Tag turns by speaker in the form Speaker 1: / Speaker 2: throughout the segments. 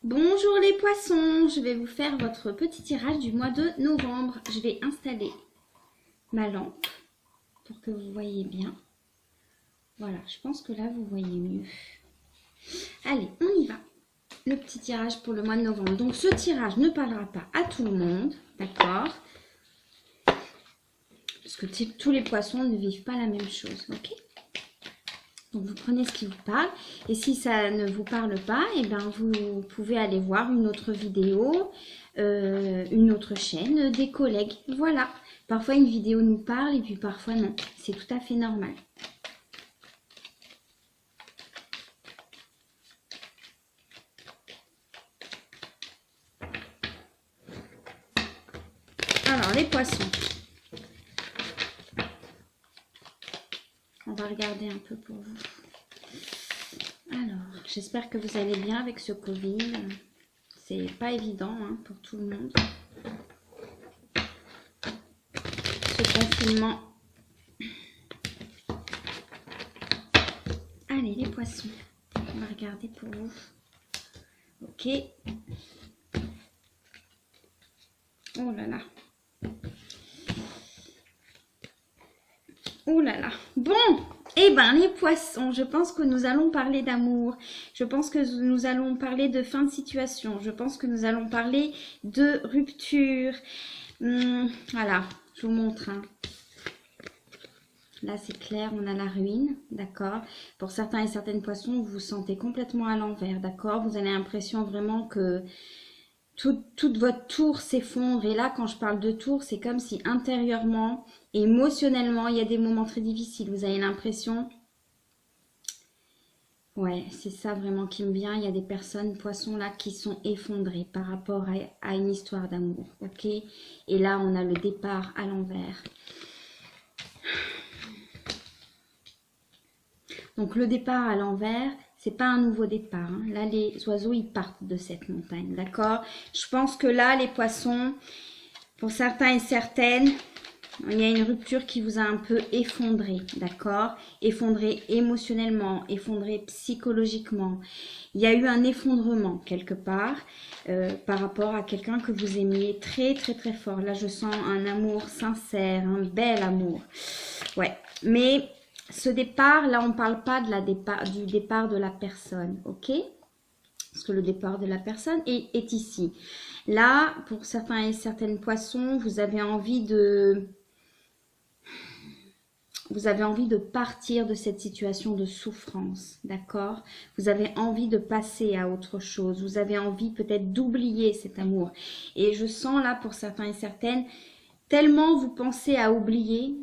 Speaker 1: Bonjour les poissons, je vais vous faire votre petit tirage du mois de novembre. Je vais installer ma lampe pour que vous voyez bien. Voilà, je pense que là vous voyez mieux. Allez, on y va. Le petit tirage pour le mois de novembre. Donc ce tirage ne parlera pas à tout le monde, d'accord? Parce que tous les poissons ne vivent pas la même chose, ok? Donc vous prenez ce qui vous parle et si ça ne vous parle pas, et ben vous pouvez aller voir une autre vidéo, une autre chaîne, des collègues. Voilà. Parfois une vidéo nous parle et puis parfois non. C'est tout à fait normal. Alors les poissons. On va regarder un peu pour vous. Alors, j'espère que vous allez bien avec ce Covid. C'est pas évident hein, pour tout le monde. Ce confinement. Allez, les poissons. On va regarder pour vous. Ok. Oh là là. Oh là là. Bon, eh ben les poissons, je pense que nous allons parler d'amour. Je pense que nous allons parler de fin de situation. Je pense que nous allons parler de rupture. Voilà, je vous montre. Hein. Là, c'est clair, on a la ruine, d'accord? Pour certains et certaines poissons, vous vous sentez complètement à l'envers, d'accord? Vous avez l'impression vraiment que toute votre tour s'effondre. Et là, quand je parle de tour, c'est comme si intérieurement, émotionnellement, il y a des moments très difficiles. Vous avez l'impression... Ouais, c'est ça vraiment qui me vient. Il y a des personnes, poissons là, qui sont effondrées par rapport à une histoire d'amour, ok? Et là, on a le départ à l'envers. Donc, le départ à l'envers... C'est pas un nouveau départ. Hein. Là, les oiseaux, ils partent de cette montagne, d'accord? Je pense que là, les poissons, pour certains et certaines, il y a une rupture qui vous a un peu effondré, d'accord? Effondré émotionnellement, effondré psychologiquement. Il y a eu un effondrement quelque part par rapport à quelqu'un que vous aimiez très, très, très fort. Là, je sens un amour sincère, un bel amour. Ouais, mais... Ce départ, là, on ne parle pas de du départ de la personne, ok? Parce que le départ de la personne est ici. Là, pour certains et certaines poissons, vous avez envie de partir de cette situation de souffrance, d'accord? Vous avez envie de passer à autre chose. Vous avez envie peut-être d'oublier cet amour. Et je sens là, pour certains et certaines, tellement vous pensez à oublier...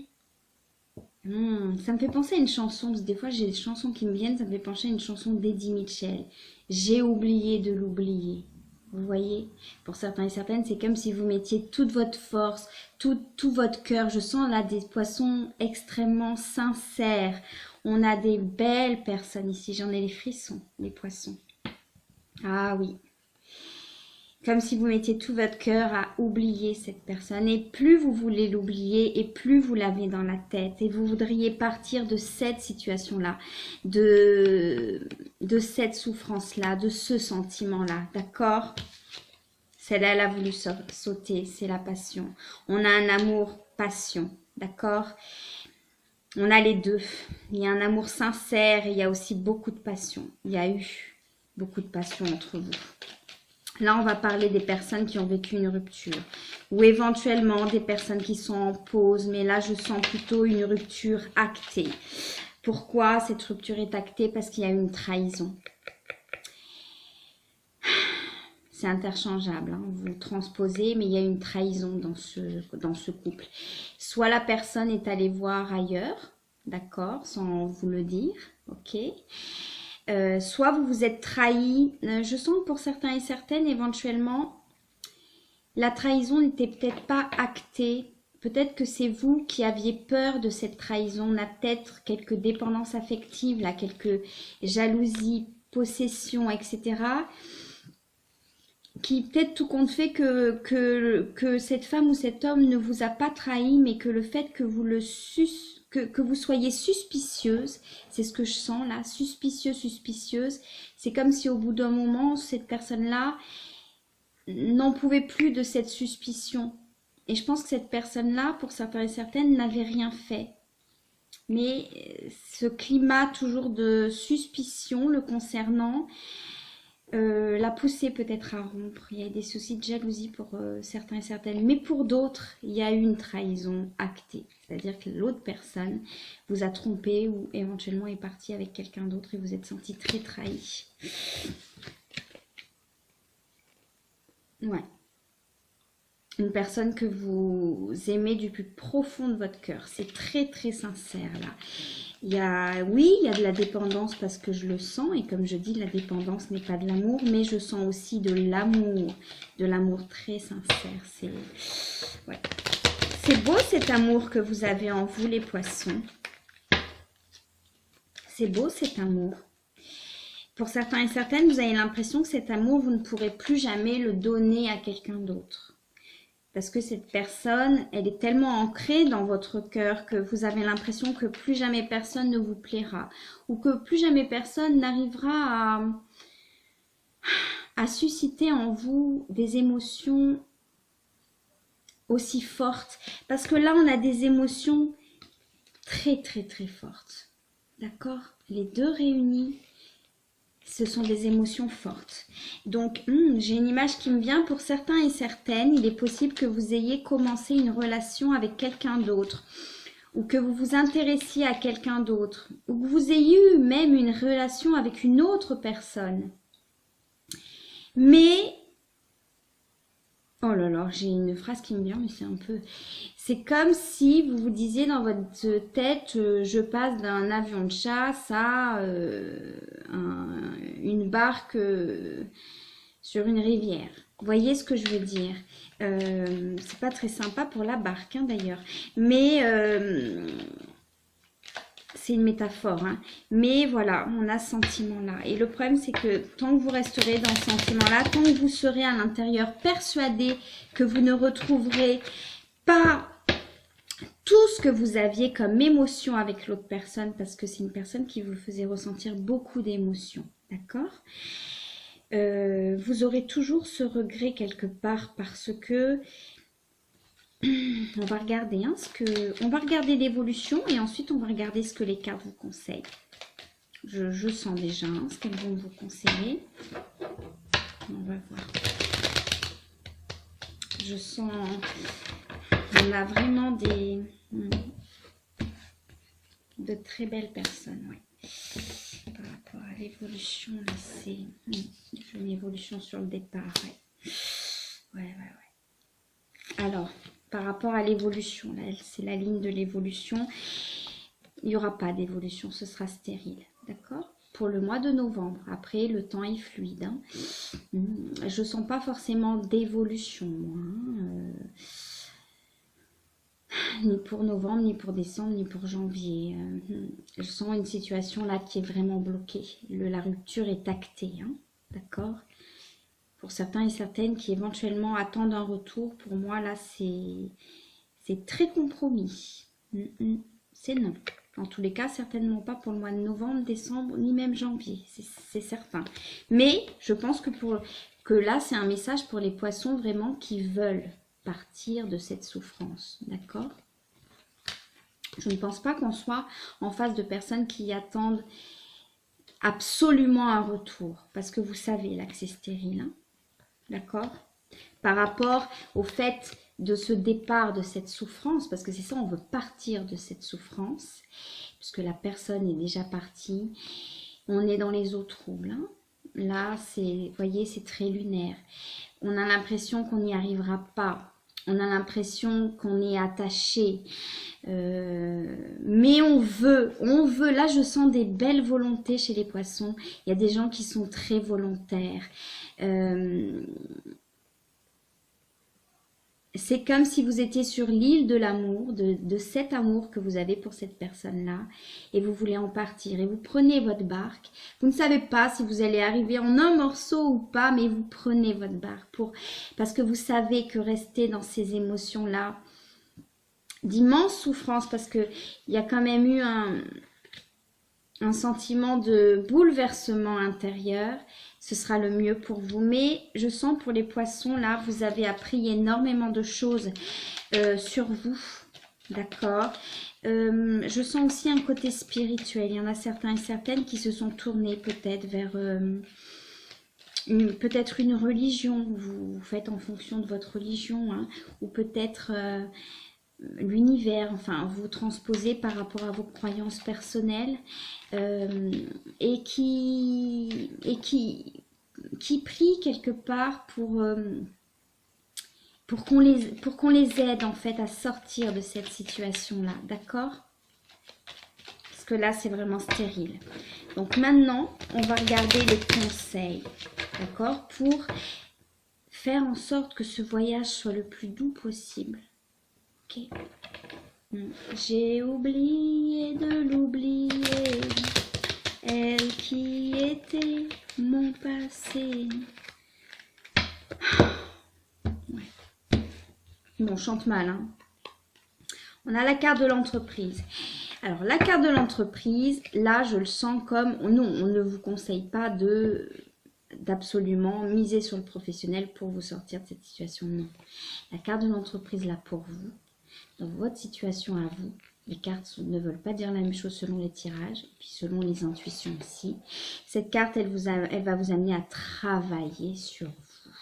Speaker 1: ça me fait penser à une chanson, parce que des fois j'ai des chansons qui me viennent, ça me fait penser à une chanson d'Eddie Mitchell. J'ai oublié de l'oublier. Vous voyez? Pour certains et certaines, c'est comme si vous mettiez toute votre force, tout votre cœur. Je sens là des poissons extrêmement sincères. On a des belles personnes ici. J'en ai les frissons, les poissons. Ah oui. Comme si vous mettiez tout votre cœur à oublier cette personne. Et plus vous voulez l'oublier, et plus vous l'avez dans la tête. Et vous voudriez partir de cette situation-là, de cette souffrance-là, de ce sentiment-là. D'accord? Celle-là, elle a voulu sauter. C'est la passion. On a un amour-passion. D'accord? On a les deux. Il y a un amour sincère et il y a aussi beaucoup de passion. Il y a eu beaucoup de passion entre vous. Là, on va parler des personnes qui ont vécu une rupture ou éventuellement des personnes qui sont en pause. Mais là, je sens plutôt une rupture actée. Pourquoi cette rupture est actée? Parce qu'il y a une trahison. C'est interchangeable, hein. Vous transposez, mais il y a une trahison dans ce couple. Soit la personne est allée voir ailleurs, d'accord, sans vous le dire, ok? Soit vous vous êtes trahi. Je sens que pour certains et certaines, éventuellement, la trahison n'était peut-être pas actée. Peut-être que c'est vous qui aviez peur de cette trahison. On a peut-être quelques dépendances affectives, là, quelques jalousies, possessions, etc. Qui peut-être tout compte fait que cette femme ou cet homme ne vous a pas trahi, mais que le fait que vous le que vous soyez suspicieuse. C'est ce que je sens là, suspicieuse. C'est comme si au bout d'un moment, cette personne-là n'en pouvait plus de cette suspicion. Et je pense que cette personne-là, pour certains et certaines, n'avait rien fait. Mais ce climat toujours de suspicion le concernant l'a poussé peut-être à rompre. Il y a des soucis de jalousie pour certains et certaines. Mais pour d'autres, il y a eu une trahison actée. C'est-à-dire que l'autre personne vous a trompé ou éventuellement est partie avec quelqu'un d'autre et vous êtes senti très trahi. Ouais. Une personne que vous aimez du plus profond de votre cœur. C'est très très sincère là. Oui, il y a de la dépendance parce que je le sens. Et comme je dis, la dépendance n'est pas de l'amour. Mais je sens aussi de l'amour. De l'amour très sincère. Ouais. C'est beau cet amour que vous avez en vous les poissons. C'est beau cet amour. Pour certains et certaines, vous avez l'impression que cet amour, vous ne pourrez plus jamais le donner à quelqu'un d'autre. Parce que cette personne, elle est tellement ancrée dans votre cœur que vous avez l'impression que plus jamais personne ne vous plaira. Ou que plus jamais personne n'arrivera à susciter en vous des émotions aussi fortes. Parce que là, on a des émotions très très très fortes. D'accord? Les deux réunis. Ce sont des émotions fortes. Donc, j'ai une image qui me vient. Pour certains et certaines, il est possible que vous ayez commencé une relation avec quelqu'un d'autre. Ou que vous vous intéressiez à quelqu'un d'autre. Ou que vous ayez eu même une relation avec une autre personne. Mais, oh là là, j'ai une phrase qui me vient, mais c'est un peu... C'est comme si vous vous disiez dans votre tête, je passe d'un avion de chasse à une barque sur une rivière. Vous voyez ce que je veux dire? C'est pas très sympa pour la barque hein, d'ailleurs. Mais c'est une métaphore. Hein. Mais voilà, on a ce sentiment-là. Et le problème, c'est que tant que vous resterez dans ce sentiment-là, tant que vous serez à l'intérieur persuadé que vous ne retrouverez pas tout ce que vous aviez comme émotion avec l'autre personne, parce que c'est une personne qui vous faisait ressentir beaucoup d'émotions, d'accord? Vous aurez toujours ce regret quelque part parce que on va regarder on va regarder l'évolution et ensuite on va regarder ce que les cartes vous conseillent. Je sens déjà ce qu'elles vont vous conseiller. On va voir. Je sens... On a vraiment de très belles personnes, ouais. Par rapport à l'évolution, là, c'est une évolution sur le départ, ouais. Alors, par rapport à l'évolution, là, c'est la ligne de l'évolution. Il n'y aura pas d'évolution, ce sera stérile, d'accord? Pour le mois de novembre. Après, le temps est fluide. Hein. Je ne sens pas forcément d'évolution, moi. Ni pour novembre, ni pour décembre, ni pour janvier. Je sens une situation là qui est vraiment bloquée. La rupture est actée, hein, d'accord? Pour certains et certaines qui éventuellement attendent un retour, pour moi là c'est très compromis. C'est non. En tous les cas, certainement pas pour le mois de novembre, décembre, ni même janvier, c'est certain. Mais je pense que là c'est un message pour les poissons vraiment qui veulent partir de cette souffrance, d'accord? Je ne pense pas qu'on soit en face de personnes qui attendent absolument un retour, parce que vous savez là que c'est stérile, hein, d'accord? Par rapport au fait de ce départ de cette souffrance, parce que c'est ça, on veut partir de cette souffrance, puisque la personne est déjà partie, on est dans les eaux troubles, hein. Là, vous voyez, c'est très lunaire. On a l'impression qu'on n'y arrivera pas. On a l'impression qu'on est attaché. Mais on veut. Là, je sens des belles volontés chez les poissons. Il y a des gens qui sont très volontaires. C'est comme si vous étiez sur l'île de l'amour, de cet amour que vous avez pour cette personne-là, et vous voulez en partir, et vous prenez votre barque. Vous ne savez pas si vous allez arriver en un morceau ou pas, mais vous prenez votre barque parce que vous savez que rester dans ces émotions-là, d'immenses souffrances parce qu'il y a quand même eu un sentiment de bouleversement intérieur. Ce sera le mieux pour vous. Mais je sens pour les poissons, là, vous avez appris énormément de choses sur vous. D'accord. Je sens aussi un côté spirituel. Il y en a certains et certaines qui se sont tournés peut-être vers peut-être une religion. Vous faites en fonction de votre religion. Hein, ou peut-être l'univers. Enfin, vous transposez par rapport à vos croyances personnelles. Et qui prie quelque part pour qu'on les aide en fait à sortir de cette situation-là, d'accord? Parce que là, c'est vraiment stérile. Donc maintenant, on va regarder les conseils, d'accord? Pour faire en sorte que ce voyage soit le plus doux possible. Ok? J'ai oublié de l'oublier, elle qui était mon passé. Ouais. Bon, on chante mal, hein. On a la carte de l'entreprise. Alors, la carte de l'entreprise, là, je le sens comme... Non, on ne vous conseille pas d'absolument miser sur le professionnel pour vous sortir de cette situation. Non. La carte de l'entreprise, là, pour vous, dans votre situation à vous, les cartes ne veulent pas dire la même chose selon les tirages, et puis selon les intuitions aussi. Cette carte, elle va vous amener à travailler sur vous,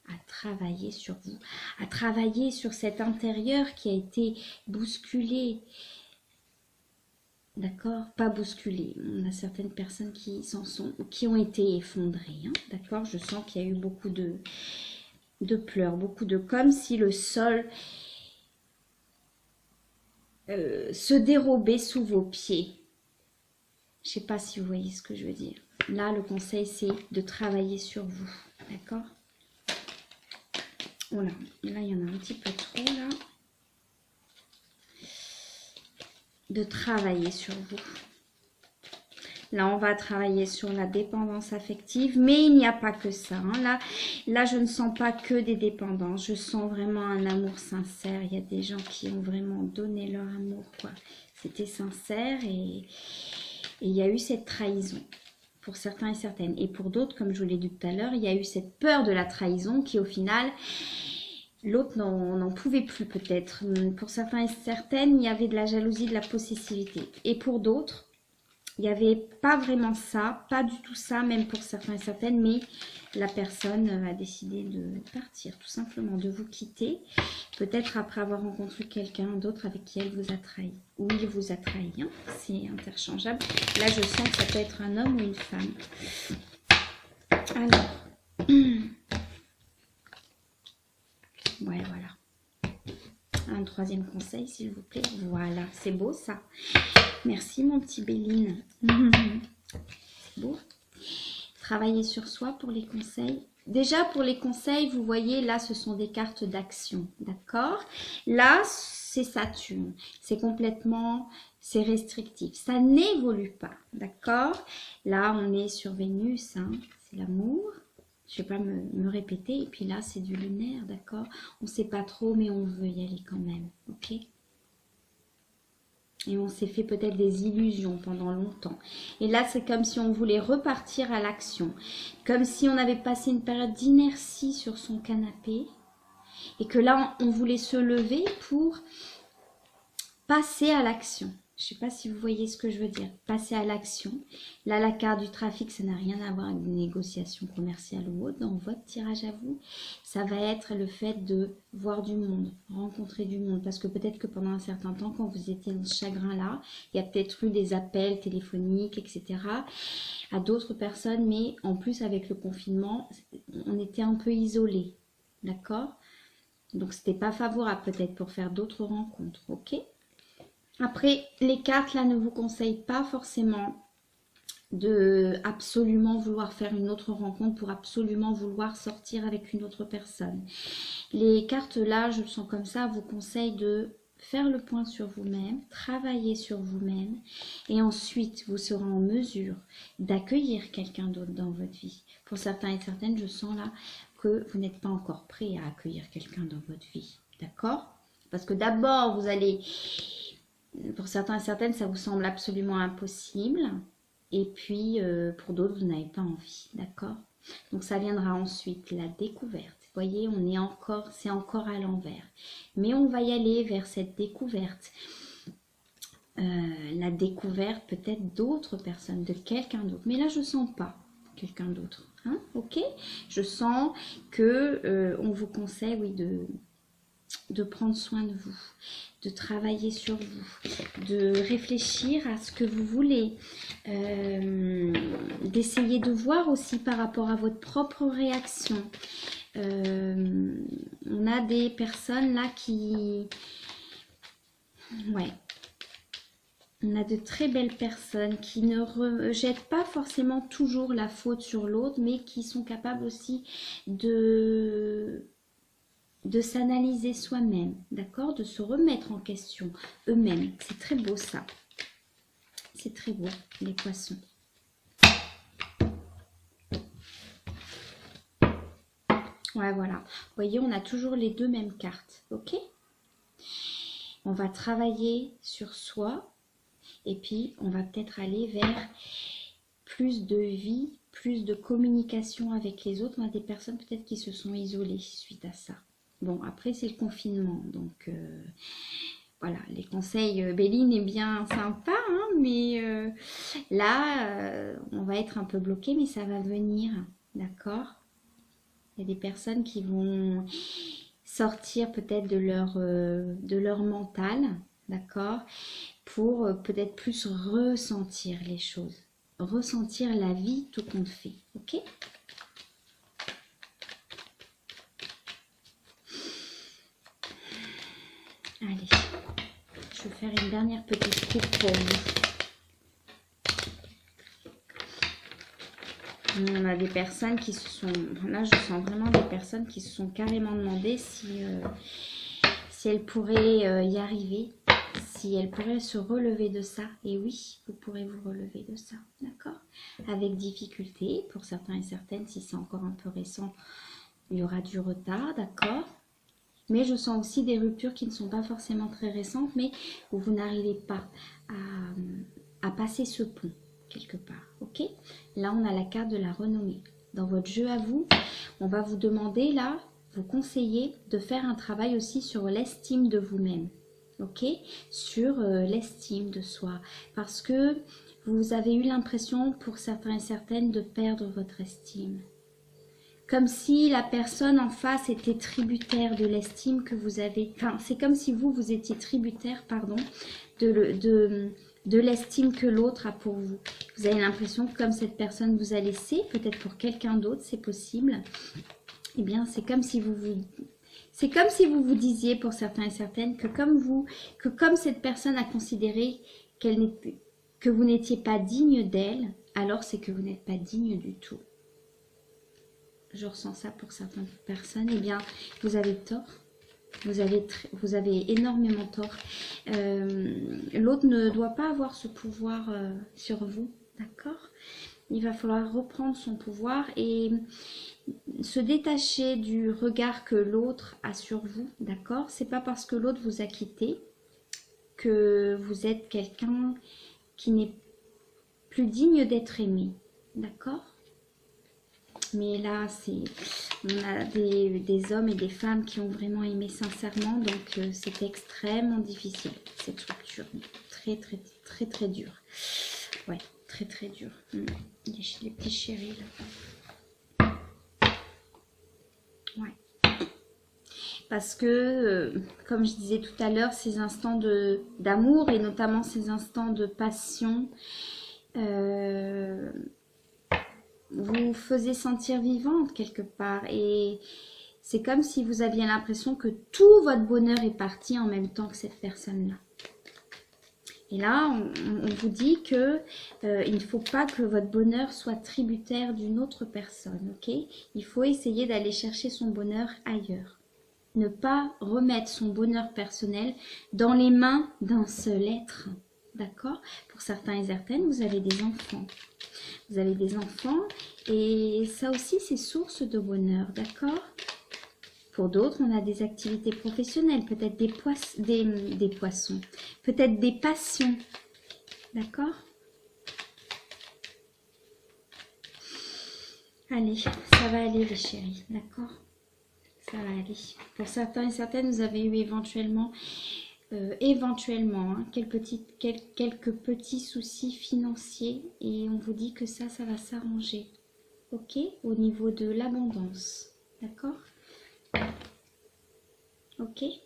Speaker 1: à travailler sur vous, à travailler sur cet intérieur qui a été bousculé. D'accord? Pas bousculé. On a certaines personnes qui qui ont été effondrées. Hein? D'accord? Je sens qu'il y a eu beaucoup de pleurs, comme si le sol se dérobait sous vos pieds. Je ne sais pas si vous voyez ce que je veux dire. Là, le conseil, c'est de travailler sur vous. D'accord? Voilà. Là, il y en a un petit peu trop, là. De travailler sur vous. Là, on va travailler sur la dépendance affective, mais il n'y a pas que ça. Hein. Là, je ne sens pas que des dépendances. Je sens vraiment un amour sincère. Il y a des gens qui ont vraiment donné leur amour, quoi. C'était sincère et il y a eu cette trahison pour certains et certaines. Et pour d'autres, comme je vous l'ai dit tout à l'heure, il y a eu cette peur de la trahison qui, au final, l'autre n'en pouvait plus peut-être. Pour certains et certaines, il y avait de la jalousie, de la possessivité. Et pour d'autres, il n'y avait pas vraiment ça, pas du tout ça, même pour certains et certaines, mais la personne a décidé de partir, tout simplement, de vous quitter, peut-être après avoir rencontré quelqu'un d'autre avec qui elle vous a trahi, ou il vous a trahi, hein. C'est interchangeable. Là, je sens que ça peut être un homme ou une femme. Alors, ouais, voilà. Un troisième conseil, s'il vous plaît. Voilà, c'est beau ça. Merci mon petit Béline. C'est beau. Travailler sur soi pour les conseils. Déjà pour les conseils, vous voyez, là ce sont des cartes d'action. D'accord? Là, c'est Saturne. C'est complètement, c'est restrictif. Ça n'évolue pas. D'accord? Là, on est sur Vénus. Hein, c'est l'amour. Je ne vais pas me répéter. Et puis là, c'est du lunaire. D'accord? On ne sait pas trop, mais on veut y aller quand même. Ok? Et on s'est fait peut-être des illusions pendant longtemps. Et là, c'est comme si on voulait repartir à l'action. Comme si on avait passé une période d'inertie sur son canapé. Et que là, on voulait se lever pour passer à l'action. Je ne sais pas si vous voyez ce que je veux dire. Passer à l'action. Là, la carte du trafic, ça n'a rien à voir avec des négociations commerciales ou autres. Dans votre tirage à vous, ça va être le fait de voir du monde, rencontrer du monde. Parce que peut-être que pendant un certain temps, quand vous étiez dans ce chagrin-là, il y a peut-être eu des appels téléphoniques, etc. à d'autres personnes. Mais en plus, avec le confinement, on était un peu isolés. D'accord? Donc, ce n'était pas favorable peut-être pour faire d'autres rencontres. Ok? Après, les cartes, là, ne vous conseillent pas forcément de absolument vouloir faire une autre rencontre pour absolument vouloir sortir avec une autre personne. Les cartes, là, je le sens comme ça, vous conseillent de faire le point sur vous-même, travailler sur vous-même et ensuite, vous serez en mesure d'accueillir quelqu'un d'autre dans votre vie. Pour certains et certaines, je sens là que vous n'êtes pas encore prêt à accueillir quelqu'un dans votre vie. D'accord ? Parce que d'abord, vous allez, pour certains et certaines, ça vous semble absolument impossible. Et puis, pour d'autres, vous n'avez pas envie, d'accord? Donc, ça viendra ensuite, la découverte. Vous voyez, on est encore, c'est encore à l'envers. Mais on va y aller vers cette découverte. La découverte peut-être d'autres personnes, de quelqu'un d'autre. Mais là, je ne sens pas quelqu'un d'autre. Hein, ok? Je sens que on vous conseille, oui, de prendre soin de vous, de travailler sur vous, de réfléchir à ce que vous voulez, d'essayer de voir aussi par rapport à votre propre réaction. On a des personnes là qui... Ouais. On a de très belles personnes qui ne rejettent pas forcément toujours la faute sur l'autre, mais qui sont capables aussi de s'analyser soi-même, d'accord? De se remettre en question eux-mêmes. C'est très beau ça. C'est très beau, les poissons. Ouais, voilà. Vous voyez, on a toujours les deux mêmes cartes, ok? On va travailler sur soi. Et puis, on va peut-être aller vers plus de vie, plus de communication avec les autres. On a des personnes peut-être qui se sont isolées suite à ça. Bon, après, c'est le confinement. Donc, voilà, les conseils, Béline est bien sympa. Hein, mais là, on va être un peu bloqué, mais ça va venir. D'accord? Il y a des personnes qui vont sortir peut-être de leur mental. D'accord? Pour peut-être plus ressentir les choses, ressentir la vie tout compte fait, ok? Allez, je vais faire une dernière petite coupe pour vous. On a des personnes qui se sont, là je sens vraiment des personnes qui se sont carrément demandé si elles pourraient y arriver. Si elle pourrait se relever de ça, et oui, vous pourrez vous relever de ça, d'accord? Avec difficulté, pour certains et certaines, si c'est encore un peu récent, il y aura du retard, d'accord? Mais je sens aussi des ruptures qui ne sont pas forcément très récentes, mais où vous n'arrivez pas à passer ce pont, quelque part, ok? Là, on a la carte de la renommée. Dans votre jeu à vous, on va vous demander, là, vous conseiller de faire un travail aussi sur l'estime de vous-même. Ok, sur l'estime de soi, parce que vous avez eu l'impression pour certains et certaines de perdre votre estime, comme si la personne en face était tributaire de l'estime que vous avez, enfin c'est comme si vous étiez tributaire, pardon, de l'estime que l'autre a pour vous. Vous avez l'impression que comme cette personne vous a laissé, peut-être pour quelqu'un d'autre, c'est possible, eh bien c'est comme si vous vous disiez pour certains et certaines que comme cette personne a considéré que vous n'étiez pas digne d'elle, alors c'est que vous n'êtes pas digne du tout. Je ressens ça pour certaines personnes. Eh bien, vous avez tort. Vous avez énormément tort. L'autre ne doit pas avoir ce pouvoir sur vous, d'accord? Il va falloir reprendre son pouvoir et se détacher du regard que l'autre a sur vous, d'accord? C'est pas parce que l'autre vous a quitté que vous êtes quelqu'un qui n'est plus digne d'être aimé, d'accord? Mais là, on a des hommes et des femmes qui ont vraiment aimé sincèrement, donc c'est extrêmement difficile, cette rupture, très très très très dur. Ouais, très très dur. Les petits chéris là. Ouais. Parce que, comme je disais tout à l'heure, ces instants d'amour et notamment ces instants de passion vous faisaient sentir vivante quelque part. Et c'est comme si vous aviez l'impression que tout votre bonheur est parti en même temps que cette personne-là. Et là, on vous dit que il ne faut pas que votre bonheur soit tributaire d'une autre personne, ok? Il faut essayer d'aller chercher son bonheur ailleurs. Ne pas remettre son bonheur personnel dans les mains d'un seul être, d'accord? Pour certains et certaines, vous avez des enfants. Vous avez des enfants et ça aussi, c'est source de bonheur, d'accord? Pour d'autres, on a des activités professionnelles, peut-être des poissons, peut-être des passions. D'accord? Allez, ça va aller les chéris, d'accord? Ça va aller. Pour certains et certaines, vous avez eu éventuellement hein, quelques petits soucis financiers et on vous dit que ça va s'arranger. Ok? Au niveau de l'abondance. D'accord? Ok? Il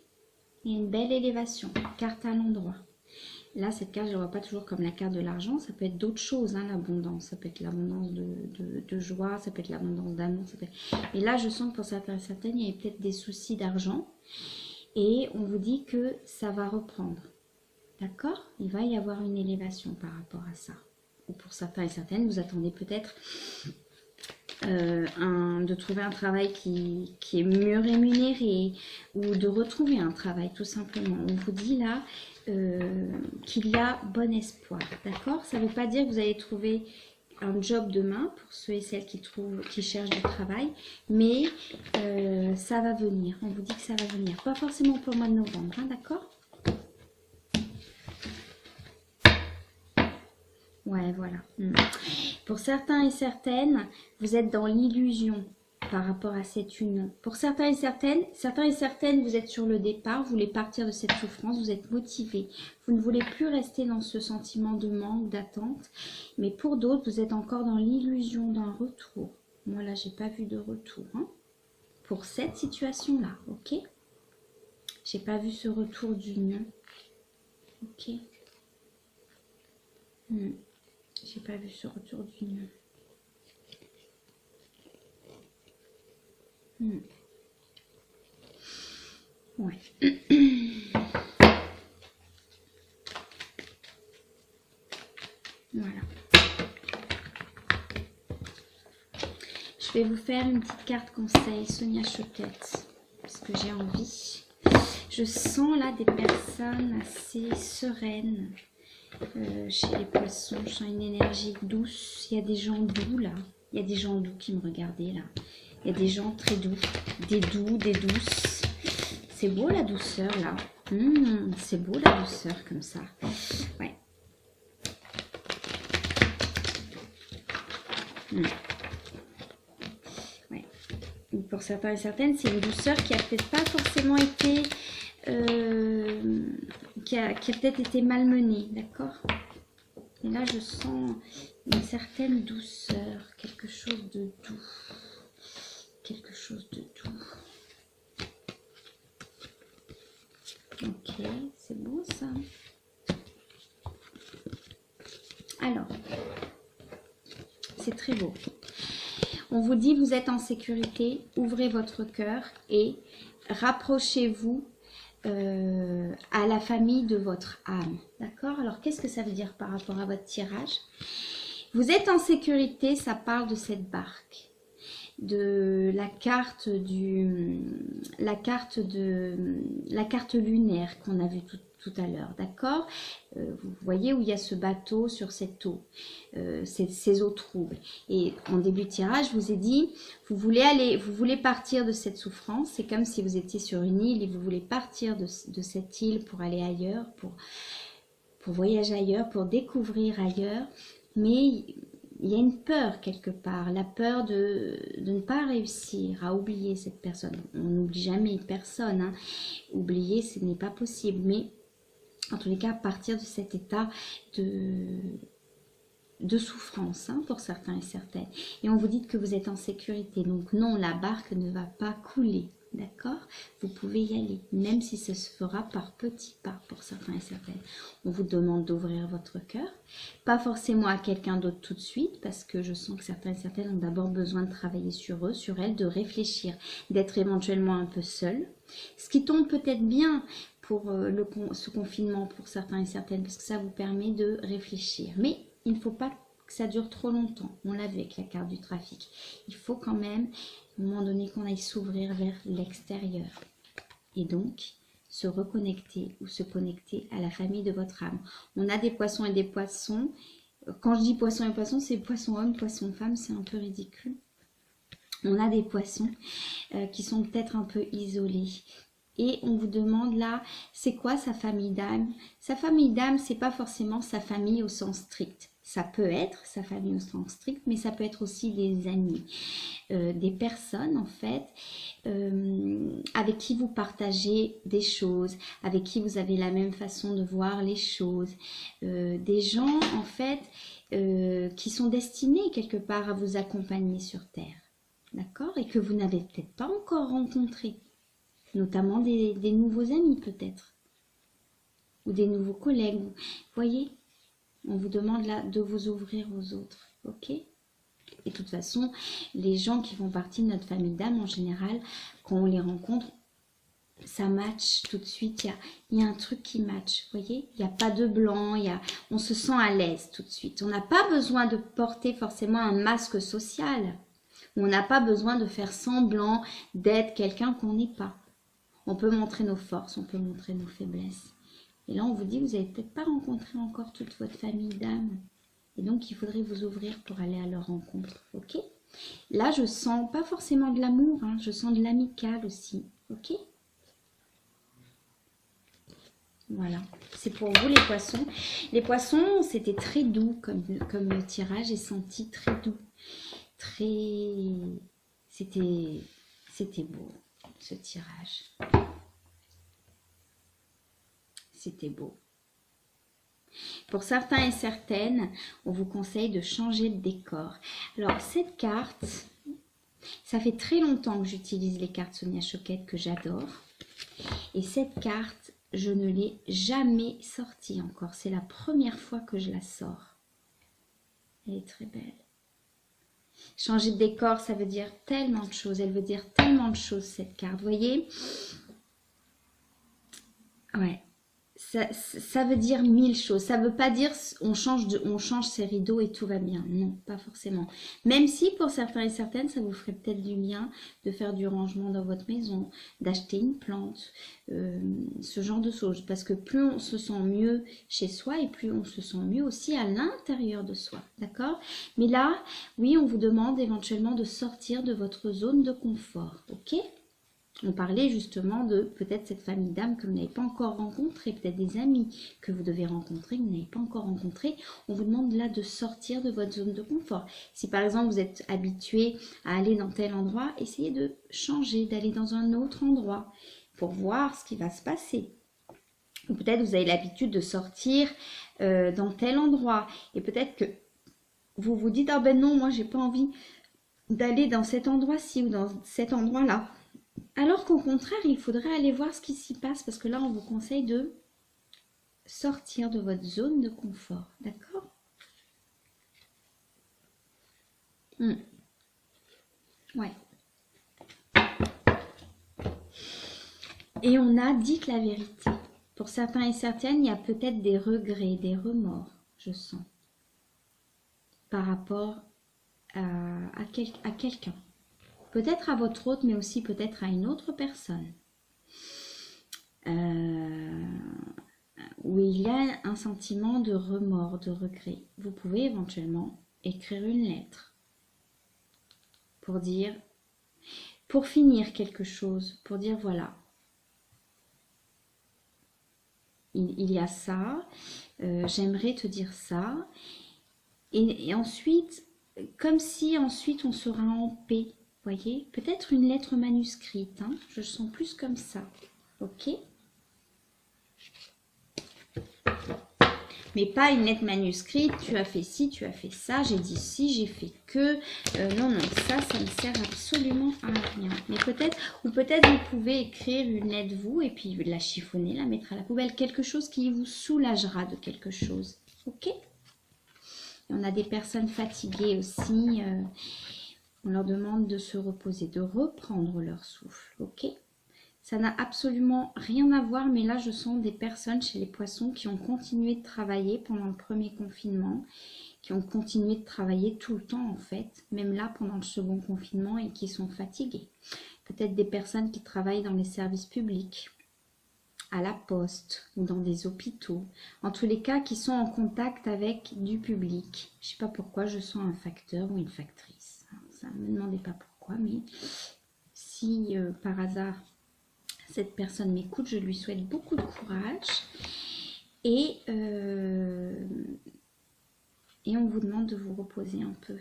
Speaker 1: y a une belle élévation. Carte à l'endroit. Là, cette carte, je ne vois pas toujours comme la carte de l'argent. Ça peut être d'autres choses, hein, l'abondance. Ça peut être l'abondance de joie, ça peut être l'abondance d'amour. Et là, je sens que pour certains et certaines, il y a peut-être des soucis d'argent. Et on vous dit que ça va reprendre. D'accord? Il va y avoir une élévation par rapport à ça. Ou pour certains et certaines, vous attendez peut-être de trouver un travail qui est mieux rémunéré ou de retrouver un travail tout simplement. On vous dit là qu'il y a bon espoir. D'accord? Ça ne veut pas dire que vous allez trouver un job demain pour ceux et celles qui cherchent du travail, mais ça va venir. On vous dit que ça va venir. Pas forcément pour le mois de novembre, hein, d'accord? Ouais, voilà. Pour certains et certaines, vous êtes dans l'illusion par rapport à cette union. Pour certains et certaines, vous êtes sur le départ, vous voulez partir de cette souffrance, vous êtes motivé. Vous ne voulez plus rester dans ce sentiment de manque, d'attente. Mais pour d'autres, vous êtes encore dans l'illusion d'un retour. Moi, là, j'ai pas vu de retour. Hein, pour cette situation-là, ok? J'ai pas vu ce retour d'union. Ok? J'ai pas vu ce retour d'union. Ouais. Voilà. Je vais vous faire une petite carte conseil, Sonia Choquette, parce que j'ai envie. Je sens là des personnes assez sereines chez les poissons. Je sens une énergie douce. Il y a des gens doux là. Il y a des gens doux qui me regardaient là. Il y a des gens très doux. Des doux, des douces. C'est beau la douceur là. C'est beau la douceur comme ça. Ouais. Ouais. Pour certains et certaines, c'est une douceur qui a peut-être pas forcément été... qui a peut-être été malmenée, d'accord? Et là, je sens une certaine douceur, quelque chose de doux. Quelque chose de doux. Ok, c'est beau ça. Alors, c'est très beau. On vous dit, vous êtes en sécurité, ouvrez votre cœur et rapprochez-vous à la famille de votre âme. D'accord? Alors, qu'est-ce que ça veut dire par rapport à votre tirage? Vous êtes en sécurité, ça parle de cette barque, de la carte lunaire qu'on a vue tout à l'heure, d'accord? Vous voyez où il y a ce bateau sur cette eau, ces eaux troubles. Et en début de tirage, je vous ai dit, vous voulez partir de cette souffrance. C'est comme si vous étiez sur une île et vous voulez partir de cette île pour aller ailleurs, pour voyager ailleurs, pour découvrir ailleurs. Mais il y a une peur quelque part, la peur de ne pas réussir à oublier cette personne. On n'oublie jamais personne, hein. Oublier, ce n'est pas possible, mais en tous les cas, partir de cet état de souffrance, hein, pour certains et certaines. Et on vous dit que vous êtes en sécurité. Donc non, la barque ne va pas couler, d'accord? Vous pouvez y aller, même si ça se fera par petits pas pour certains et certaines. On vous demande d'ouvrir votre cœur, pas forcément à quelqu'un d'autre tout de suite, parce que je sens que certains et certaines ont d'abord besoin de travailler sur eux, sur elles, de réfléchir, d'être éventuellement un peu seul. Ce qui tombe peut-être bien pour ce confinement pour certains et certaines, parce que ça vous permet de réfléchir. Mais il ne faut pas que ça dure trop longtemps. On l'a vu avec la carte du trafic. Il faut quand même, à un moment donné, qu'on aille s'ouvrir vers l'extérieur. Et donc, se reconnecter ou se connecter à la famille de votre âme. On a des poissons et des poissons. Quand je dis poissons et poissons, c'est poisson homme, poisson femme, c'est un peu ridicule. On a des poissons qui sont peut-être un peu isolés. Et on vous demande là, c'est quoi sa famille d'âme? Sa famille d'âme, c'est pas forcément sa famille au sens strict. Ça peut être sa famille au sens strict, mais ça peut être aussi des amis, des personnes en fait, avec qui vous partagez des choses, avec qui vous avez la même façon de voir les choses, des gens en fait qui sont destinés quelque part à vous accompagner sur Terre, d'accord? Et que vous n'avez peut-être pas encore rencontrés, notamment des nouveaux amis peut-être, ou des nouveaux collègues, vous voyez? On vous demande là de vous ouvrir aux autres, ok? Et de toute façon, les gens qui font partie de notre famille d'âme, en général, quand on les rencontre, ça match tout de suite. Il y a un truc qui match, vous voyez? Il n'y a pas de blanc, on se sent à l'aise tout de suite. On n'a pas besoin de porter forcément un masque social. On n'a pas besoin de faire semblant d'être quelqu'un qu'on n'est pas. On peut montrer nos forces, on peut montrer nos faiblesses. Et là, on vous dit, vous n'avez peut-être pas rencontré encore toute votre famille d'âme. Et donc, il faudrait vous ouvrir pour aller à leur rencontre. Ok? Là, je sens pas forcément de l'amour, hein, je sens de l'amical aussi. Ok? Voilà. C'est pour vous, les poissons. Les poissons, c'était très doux comme le tirage est senti très doux. C'était beau, ce tirage. C'était beau. Pour certains et certaines, on vous conseille de changer de décor. Alors, cette carte, ça fait très longtemps que j'utilise les cartes Sonia Choquette que j'adore. Et cette carte, je ne l'ai jamais sortie encore. C'est la première fois que je la sors. Elle est très belle. Changer de décor, ça veut dire tellement de choses. Elle veut dire tellement de choses, cette carte. Vous voyez? Ouais. Ça veut dire 1000 choses. Ça ne veut pas dire on change ses rideaux et tout va bien. Non, pas forcément. Même si pour certains et certaines, ça vous ferait peut-être du bien de faire du rangement dans votre maison, d'acheter une plante, ce genre de choses. Parce que plus on se sent mieux chez soi et plus on se sent mieux aussi à l'intérieur de soi. D'accord? Mais là, oui, on vous demande éventuellement de sortir de votre zone de confort. Ok? On parlait justement de peut-être cette famille d'âme que vous n'avez pas encore rencontrée, peut-être des amis que vous devez rencontrer, que vous n'avez pas encore rencontrés. On vous demande là de sortir de votre zone de confort. Si par exemple vous êtes habitué à aller dans tel endroit, essayez de changer, d'aller dans un autre endroit pour voir ce qui va se passer. Ou peut-être vous avez l'habitude de sortir dans tel endroit et peut-être que vous vous dites « Ah ben non, moi j'ai pas envie d'aller dans cet endroit-ci ou dans cet endroit-là ». Alors qu'au contraire, il faudrait aller voir ce qui s'y passe parce que là, on vous conseille de sortir de votre zone de confort. D'accord? Ouais. Et on a dit que la vérité. Pour certains et certaines, il y a peut-être des regrets, des remords, je sens, par rapport à quelqu'un. Peut-être à votre hôte, mais aussi peut-être à une autre personne. Où il y a un sentiment de remords, de regret. Vous pouvez éventuellement écrire une lettre pour dire, pour finir quelque chose, pour dire voilà, il y a ça, j'aimerais te dire ça. Et ensuite, comme si ensuite on sera en paix. Voyez, peut-être une lettre manuscrite, hein, je le sens plus comme ça, ok? Mais pas une lettre manuscrite, tu as fait ci, tu as fait ça, j'ai dit ci, j'ai fait que... non, ça ne sert absolument à rien. Mais peut-être, ou peut-être vous pouvez écrire une lettre vous, et puis la chiffonner, la mettre à la poubelle, quelque chose qui vous soulagera de quelque chose, ok? Et on a des personnes fatiguées aussi... on leur demande de se reposer, de reprendre leur souffle, ok? Ça n'a absolument rien à voir, mais là, je sens des personnes chez les poissons qui ont continué de travailler pendant le premier confinement, qui ont continué de travailler tout le temps, en fait, même là, pendant le second confinement, et qui sont fatiguées. Peut-être des personnes qui travaillent dans les services publics, à la poste ou dans des hôpitaux. En tous les cas, qui sont en contact avec du public. Je ne sais pas pourquoi, je sens un facteur ou une factrice. Ça ne me demandez pas pourquoi. pourquoi, mais si par hasard cette personne m'écoute, je lui souhaite beaucoup de courage. Et on vous demande de vous reposer un peu.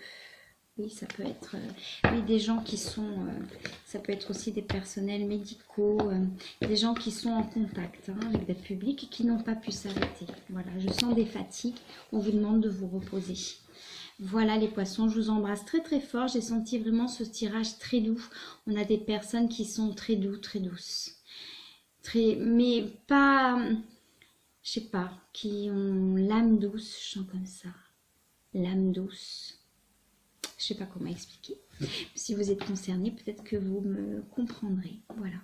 Speaker 1: Oui, ça peut être oui, des gens qui sont, ça peut être aussi des personnels médicaux, des gens qui sont en contact avec des publics et qui n'ont pas pu s'arrêter. Voilà, je sens des fatigues, on vous demande de vous reposer. Voilà les poissons, je vous embrasse très très fort, j'ai senti vraiment ce tirage très doux. On a des personnes qui sont très douces, mais pas, je sais pas, qui ont l'âme douce, je sens comme ça, l'âme douce. Je ne sais pas comment expliquer. Si vous êtes concerné, peut-être que vous me comprendrez. Voilà.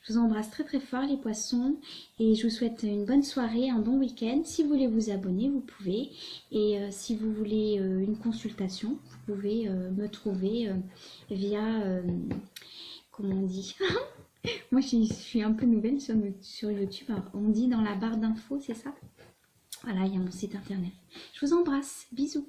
Speaker 1: Je vous embrasse très très fort les poissons et je vous souhaite une bonne soirée, un bon week-end. Si vous voulez vous abonner, vous pouvez. Et si vous voulez une consultation, vous pouvez me trouver via, comment on dit moi je suis un peu nouvelle sur YouTube. Alors, on dit dans la barre d'infos, c'est ça? Voilà, il y a mon site internet. Je vous embrasse. Bisous.